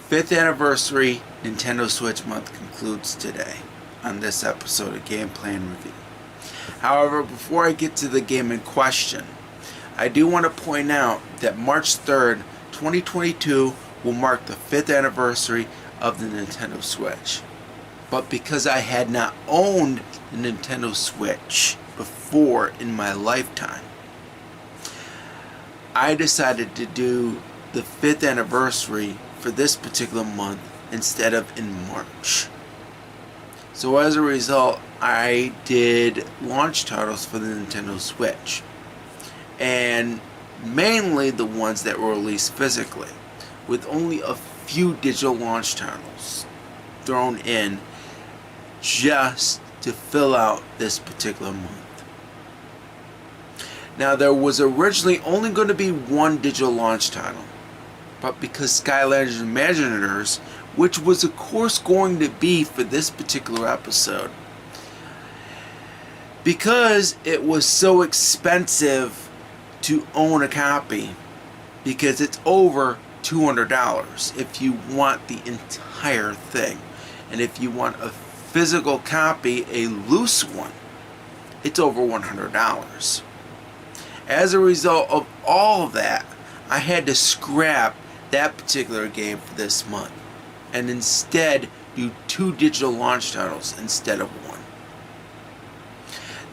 Fifth anniversary Nintendo Switch month concludes today on this episode of Gameplay and Review. However, before I get to the game in question, I do want to point out that March 3rd, 2022 will mark the 5th anniversary of the Nintendo Switch. But because I had not owned the Nintendo Switch before in my lifetime, I decided to do the 5th anniversary for this particular month instead of in March. So as a result, I did launch titles for the Nintendo Switch, and mainly the ones that were released physically, with only a few digital launch titles thrown in just to fill out this particular month. Now, there was originally only going to be one digital launch title, but because Skylanders Imaginators, which was of course going to be for this particular episode, because it was so expensive to own a copy, because it's over $200 if you want the entire thing, and if you want a physical copy, a loose one, it's over $100. As a result of all of that, I had to scrap that particular game for this month and instead do 2 digital launch titles instead of 1.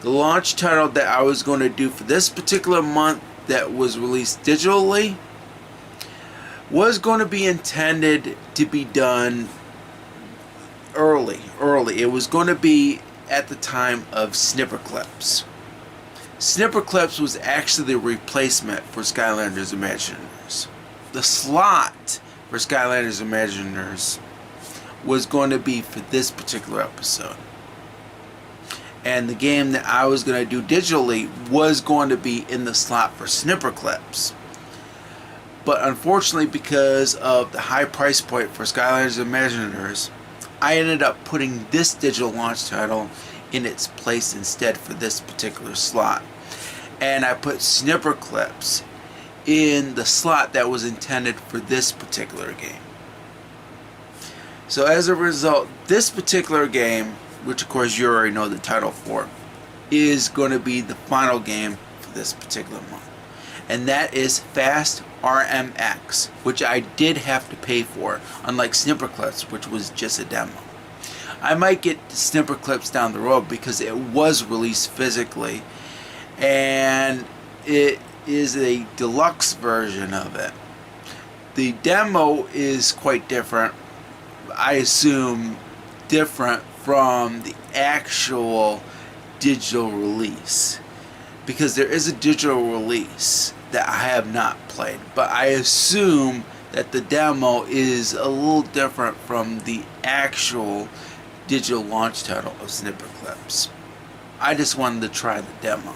The launch title that I was going to do for this particular month that was released digitally was going to be intended to be done early. It was going to be at the time of Snipper Clips. Snipper Clips was actually the replacement for Skylanders Imaginators. The slot for Skylanders Imaginators was going to be for this particular episode. And the game that I was going to do digitally was going to be in the slot for Snipper Clips. But unfortunately, because of the high price point for Skylanders Imaginators, I ended up putting this digital launch title in its place instead for this particular slot. And I put Snipper Clips in the slot that was intended for this particular game. So as a result, this particular game, which of course you already know the title for, is going to be the final game for this particular month. And that is Fast Rmx, which I did have to pay for, unlike Snipper Clips, which was just a demo. I might get Snipper Clips down the road because it was released physically, and it is a deluxe version of it. The demo is quite different, I assume different from the actual digital release, because there is a digital release that I have not played, but I assume that the demo is a little different from the actual digital launch title of Snipper Clips. I just wanted to try the demo.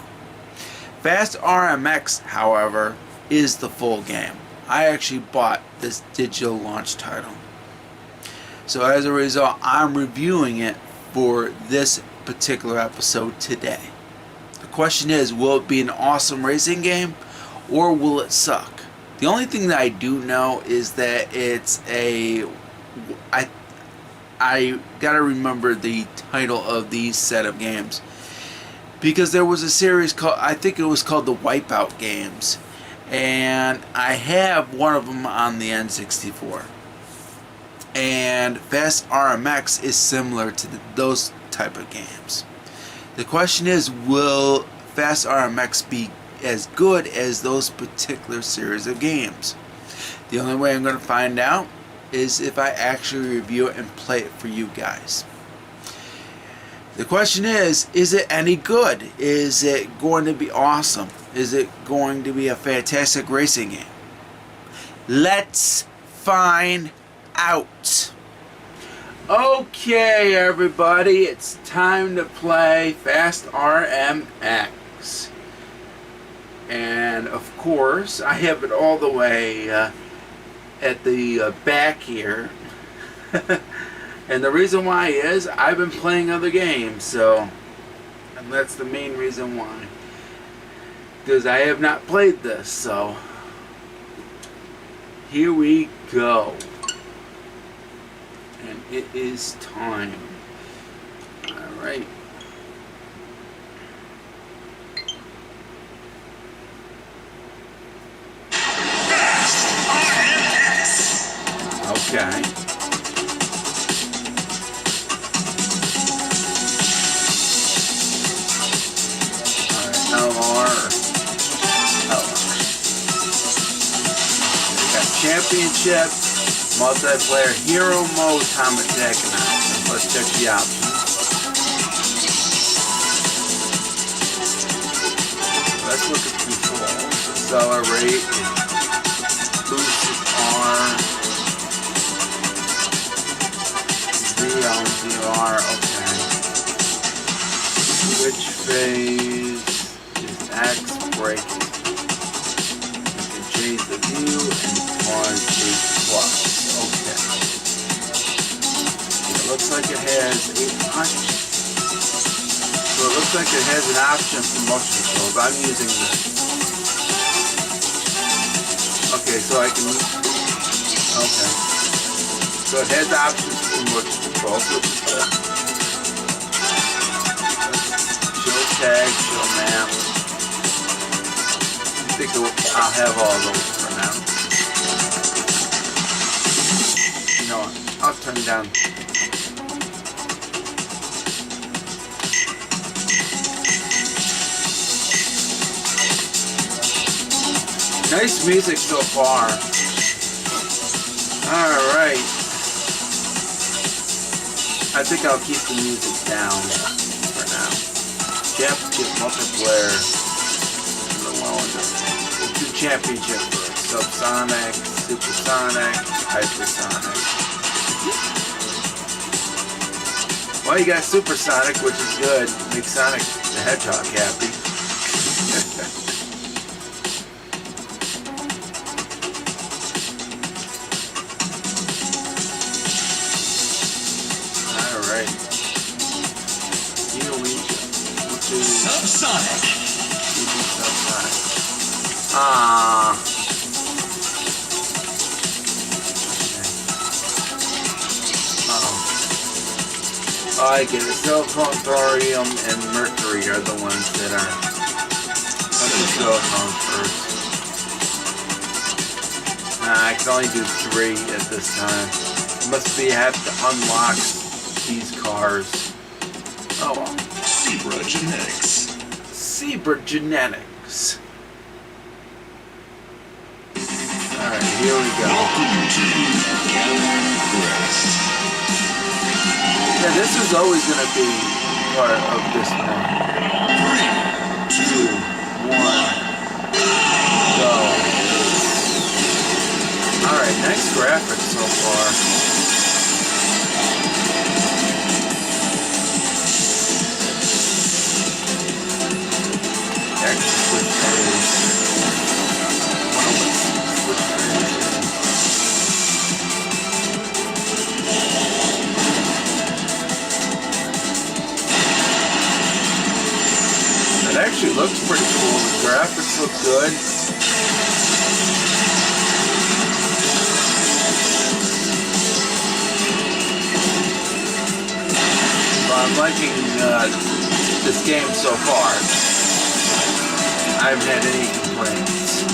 Fast Rmx, however, is the full game. I actually bought this digital launch title. So as a result, I'm reviewing it for this particular episode today. The question is, will it be an awesome racing game or will it suck? The only thing that I do know is that it's a... I gotta remember the title of these set of games, because there was a series called, I think it was called the Wipeout games, And I have one of them on the N64. And Fast Rmx is similar to those type of games. The question is, will Fast Rmx be as good as those particular series of games? The only way I'm going to find out is if I actually review it and play it for you guys. The question is it any good? Is it going to be awesome? Is it going to be a fantastic racing game? Let's find out. Okay, everybody, it's time to play Fast Rmx. And of course, I have it all the way at the back here. And the reason why is I've been playing other games, so, and that's the main reason why. Because I have not played this, so here we go. And it is time. Alright. Okay. Championship, multiplayer, hero mode, time attack, and options. Let's check the options. Let's look at controls. Accelerate, boost R, ZR, okay. Switch phase is X, braking. Change the view and pause H+. Okay. It looks like it has so it looks like it has an option for motion controls. I'm using this. Okay, so I can. Okay. So it has options for motion controls, which is good. Show tag, show map. I think I'll have all those for now. You know what? I'll turn it down. Nice music so far. Alright. I think I'll keep the music down for now. Championship multiplayer. Championship for subsonic, supersonic, hypersonic. Well, you got supersonic, which is good. Makes Sonic the Hedgehog happy. Alright. Here we go. Subsonic. Subsonic. Oh, I get it. Silicon, thorium, and mercury are the ones that are. Let me silicon first. Nah, I can only do 3 at this time. Must be I have to unlock these cars. Oh well. Zebra Genetics. Zebra Genetics. Alright, here we go. Yeah, this is always going to be part of this one. 3, 2, 1, go. Alright, nice graphics so far. It actually looks pretty cool. The graphics look good. So I'm liking this game so far. I haven't had any complaints.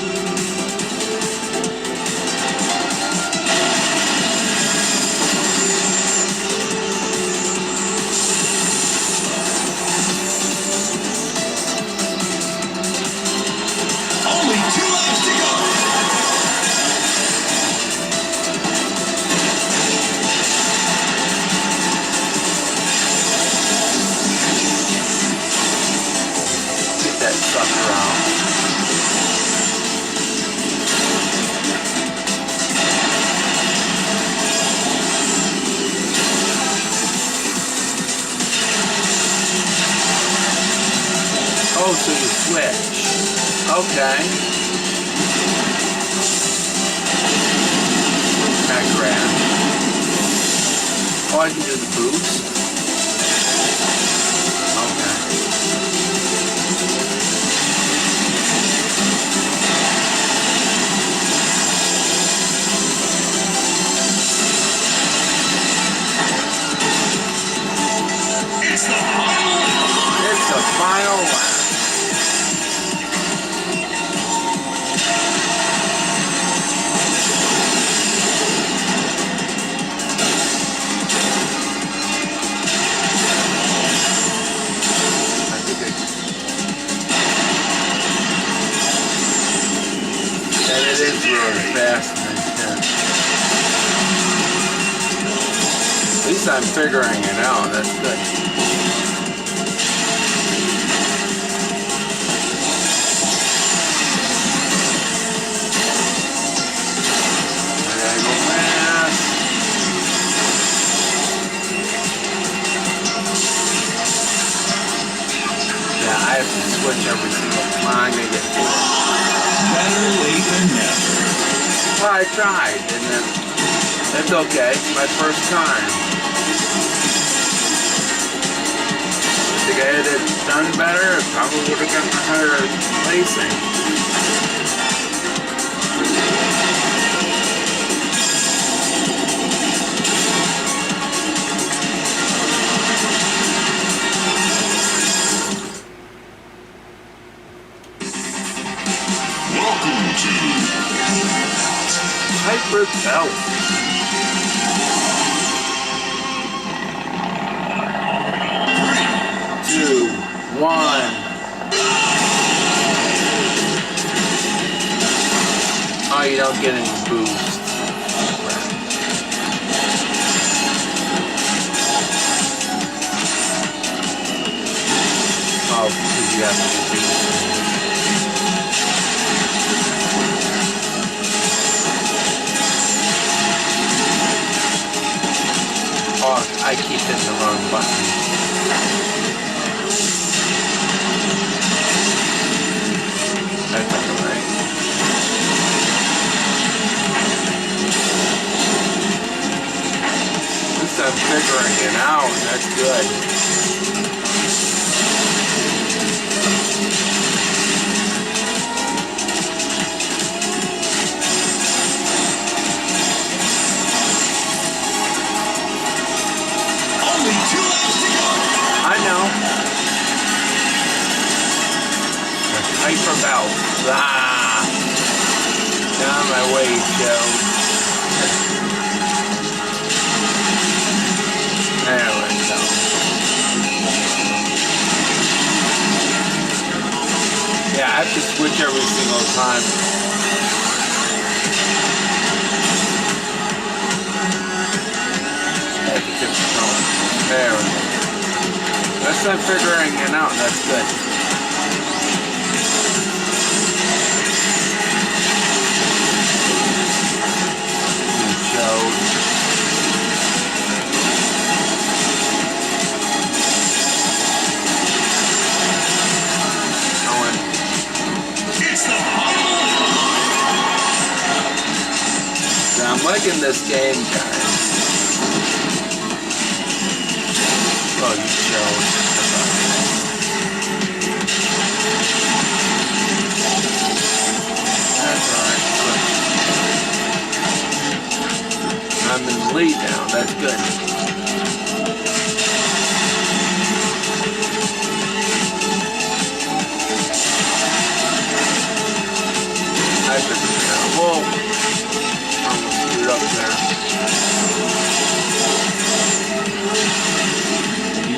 switch. Okay. That grab. Oh, I can do the boost. Okay. It's the final lap. And it is really fast and intense. At least I'm figuring it out. That's good. I have to switch every single time I get to it. Better late than never. Well, I tried, and then it's okay. It's my first time. If I had it done better, it probably would have gotten a higher placing. Hyper belt. 3, 2, 1. Oh, you don't get any boost. Oh, because you have to boost. Oh, I keep hitting the wrong button. That's alright. At least I'm figuring it out. That's good. I know. Hyper belt. Ah! Down my way, Joe. There we go. Yeah, I have to switch every single time. That's a different tone. There we go. That's not figuring it out, that's good. I'm liking this game, guys. Oh, you showed. That's alright. I'm in the lead now. That's good. I could be whoa. Almost screwed up there.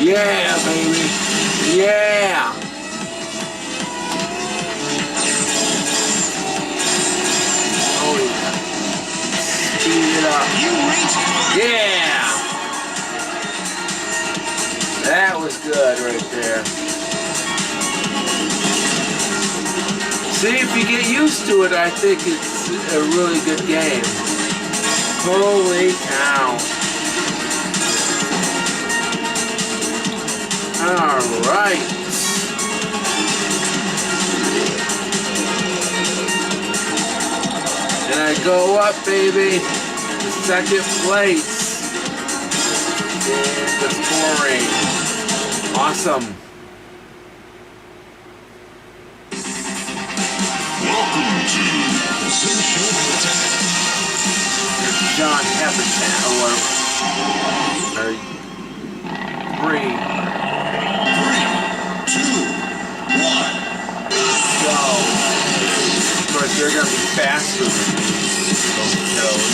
Yeah, baby. Yeah. Oh yeah. Speed it up. Yeah. That was good right there. See, if you get used to it, I think it's a really good game. Holy cow. Alright. And I go up, baby, to second place in the scoring. Awesome. Welcome to Social Attack. John Habitat or whatever. 3, 2, 1. go. Of course, they're going to be faster than me. Those toes.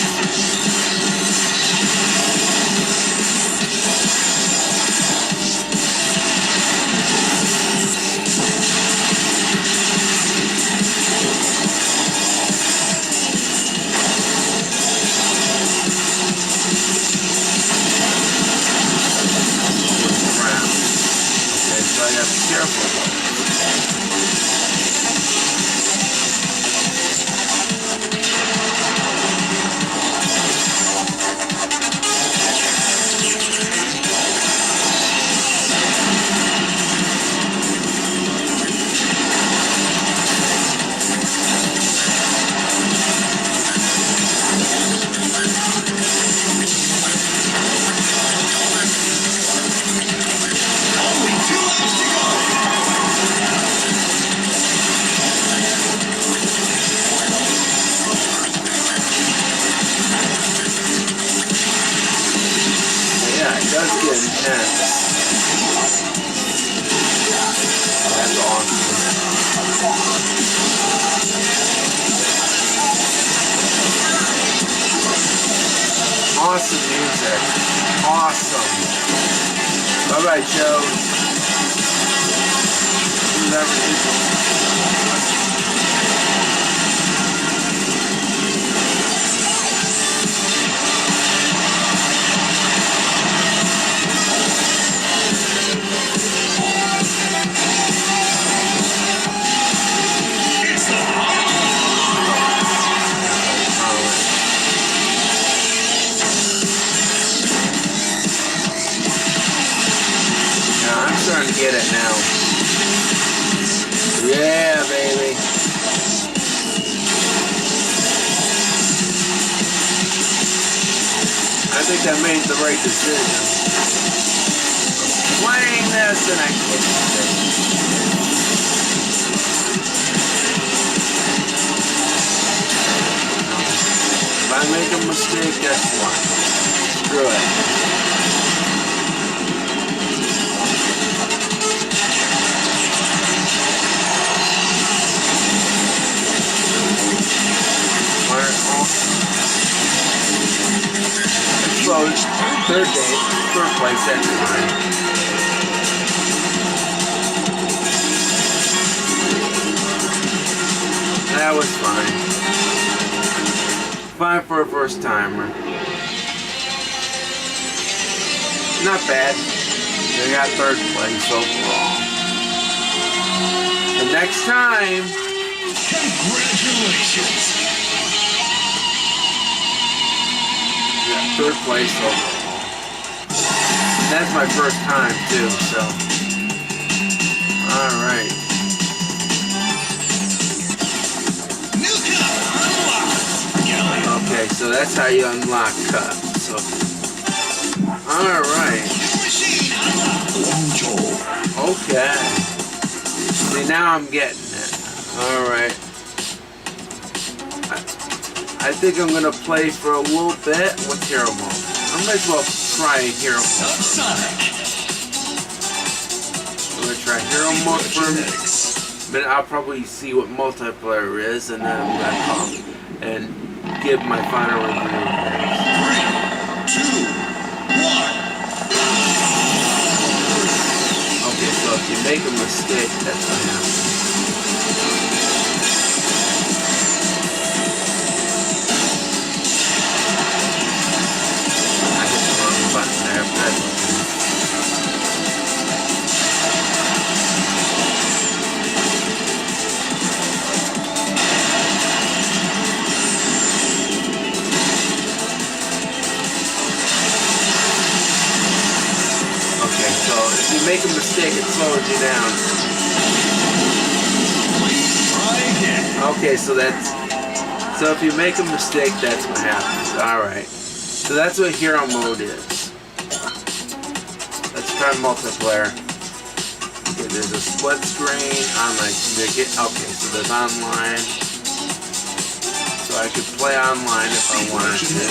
Crap. Okay, so I got to be careful. Only 2 laps to go. Yeah, it does get intense. That's awesome. Awesome music. Awesome. Bye-bye, Joe. Whoever it is. It's the Now I'm starting to get it now. Yeah, baby. I think I made the right decision. Playing this and I kicked it. If I make a mistake, guess what? Screw it. Exposed, third place, that's fine. That was fine. Fine for a first timer. Not bad. They got third place overall. The next time. Congratulations. Yeah, third place overall. That's my first time too, so. Alright. New cup unlocked. Okay, so that's how you unlock cup. So. Alright. Machine unlocked. Okay. See, now I'm getting it. Alright. I think I'm gonna play for a little bit with hero mode. I might as well try hero mode. Subsonic. I'm gonna try hero mode for a minute. I'll probably see what multiplayer is, and then I'm gonna come and give my final review. 3, 2, 1. Okay, so if you make a mistake, that's what happens. Button there, but that's okay. Okay, so if you make a mistake, it slows you down. Please try again. Okay, so that's So if you make a mistake, that's what happens. Alright. So that's what hero mode is. Let's try multiplayer. Okay, there's a split screen on okay, so there's online. So I could play online if I wanted to.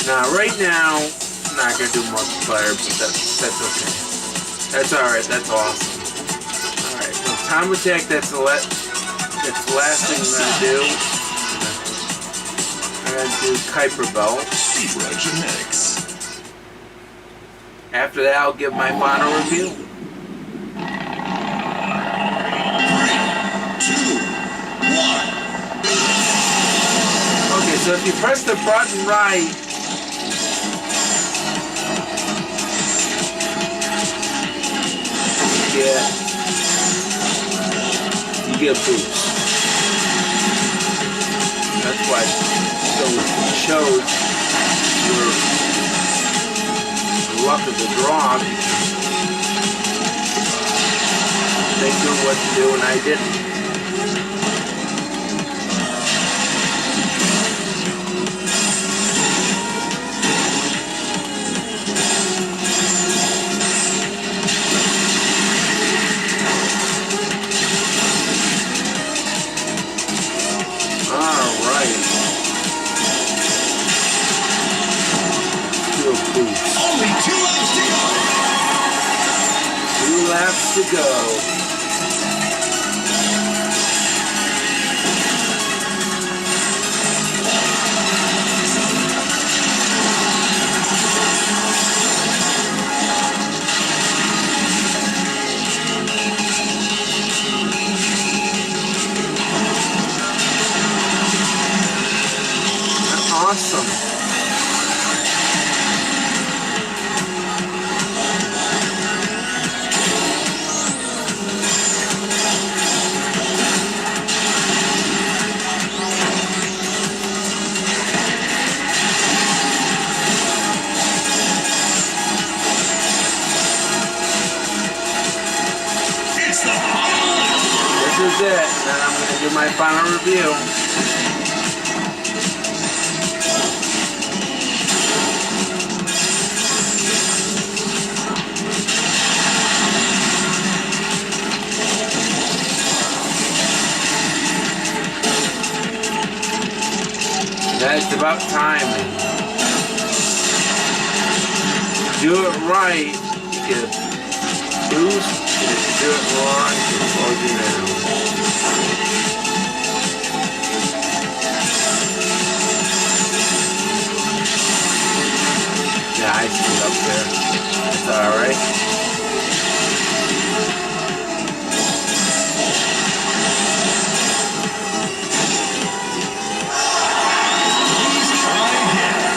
Now right now, I'm not gonna do multiplayer, but that's okay. That's alright, that's awesome. Alright, so time attack, that's the last thing I'm gonna do. I'm gonna do Kuiper Belt. Rmx. After that, I'll give my final review. 3, 2, 1. Okay, so if you press the button right, you get a boost. That's why it shows your luck of the draw. They knew what to do and I didn't. Only 2 laps to go. 2 laps to go. Awesome. This is it, and I'm going to do my final review. That's about timing. Do it right, you get a boost. If you do it wrong, it slows you down. Yeah, I see it up there. That's alright.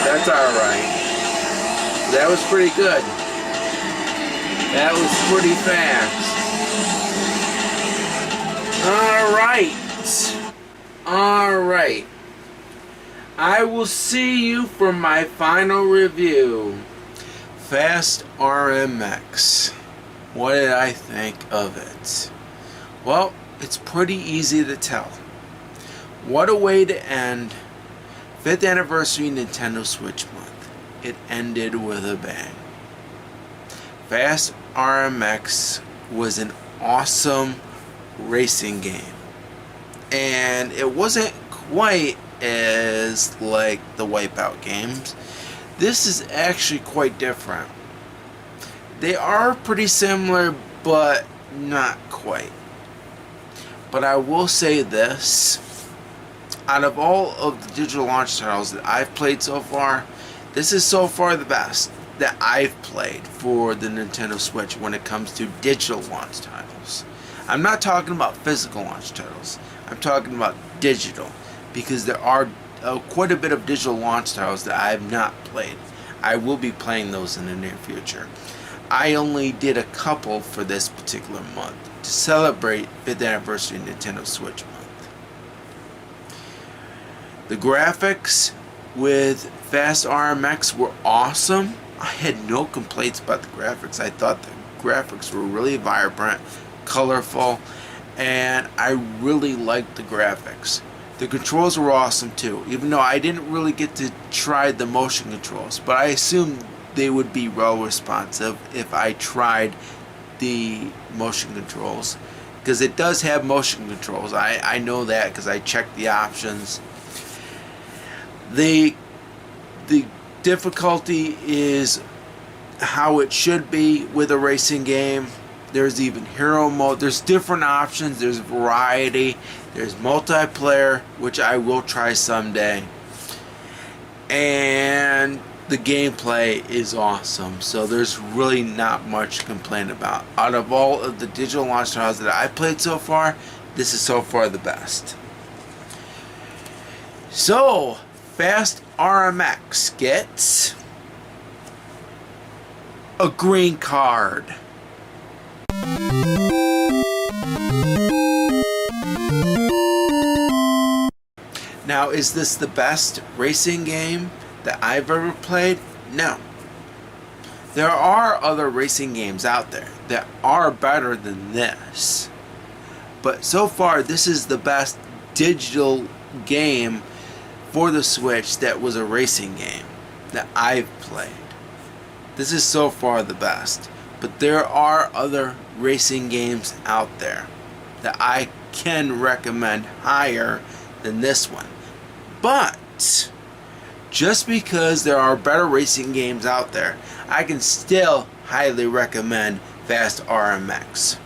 That's alright. That was pretty good. That was pretty fast. Alright. I will see you for my final review. Fast Rmx. What did I think of it? Well, it's pretty easy to tell. What a way to end 5th anniversary Nintendo Switch month. It ended with a bang. Fast Rmx was an awesome racing game, and it wasn't quite as like the Wipeout games. This is actually quite different. They are pretty similar, but not quite. But I will say this, out of all of the digital launch titles that I've played so far, this is so far the best that I've played for the Nintendo Switch when it comes to digital launch titles. I'm not talking about physical launch titles. I'm talking about digital, because there are quite a bit of digital launch titles that I have not played. I will be playing those in the near future. I only did a couple for this particular month to celebrate 5th anniversary Nintendo Switch month. The graphics with Fast Rmx were awesome. I had no complaints about the graphics. I thought the graphics were really vibrant, colorful, and I really liked the graphics. The controls were awesome too, even though I didn't really get to try the motion controls, but I assumed they would be well responsive if I tried the motion controls, because it does have motion controls. I know that because I checked the options. The difficulty is how it should be with a racing game. There's even hero mode. There's different options. There's variety. There's multiplayer, which I will try someday. And the gameplay is awesome. So there's really not much to complain about. Out of all of the digital launch titles that I've played so far, this is so far the best. So, Fast Rmx gets a green card. Now, is this the best racing game that I've ever played? No. There are other racing games out there that are better than this. But so far, this is the best digital game for the Switch that was a racing game that I've played. This is so far the best. But there are other racing games out there that I can recommend higher than this one. But just because there are better racing games out there, I can still highly recommend Fast Rmx.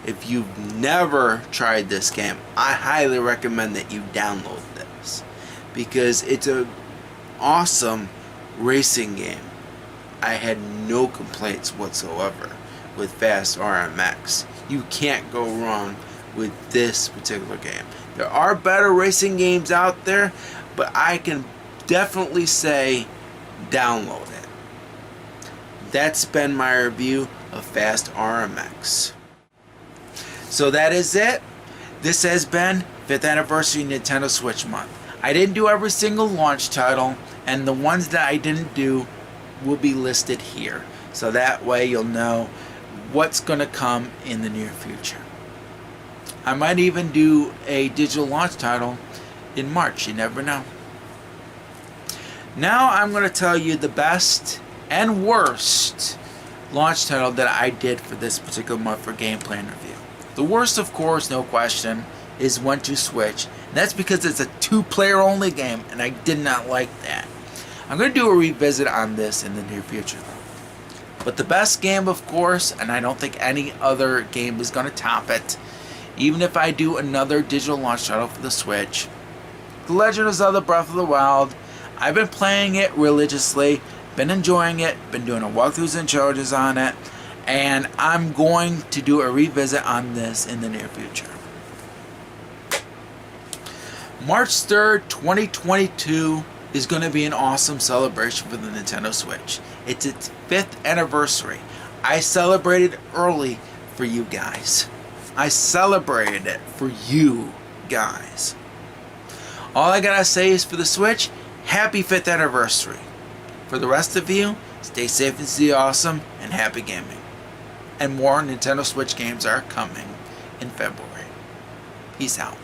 If you've never tried this game, I highly recommend that you download this, because it's an awesome racing game. I had no complaints whatsoever with Fast Rmx. You can't go wrong with this particular game. There are better racing games out there, but I can definitely say download it. That's been my review of Fast Rmx. So that is it. This has been 5th Anniversary Nintendo Switch Month. I didn't do every single launch title, and the ones that I didn't do will be listed here. So that way you'll know what's going to come in the near future. I might even do a digital launch title in March. You never know. Now I'm going to tell you the best and worst launch title that I did for this particular month for gameplay and review. The worst, of course, no question, is One to Switch. And that's because it's a 2-player only game, and I did not like that. I'm going to do a revisit on this in the near future, though. But the best game, of course, and I don't think any other game is going to top it, even if I do another digital launch title for the Switch, The Legend of Zelda Breath of the Wild. I've been playing it religiously, been enjoying it, been doing a walkthroughs and challenges on it, and I'm going to do a revisit on this in the near future. March 3rd, 2022 is going to be an awesome celebration for the Nintendo Switch. It's its 5th anniversary. I celebrated early for you guys. I celebrated it for you guys. All I gotta say is, for the Switch, happy 5th anniversary. For the rest of you, stay safe and stay awesome, and happy gaming. And more Nintendo Switch games are coming in February. Peace out.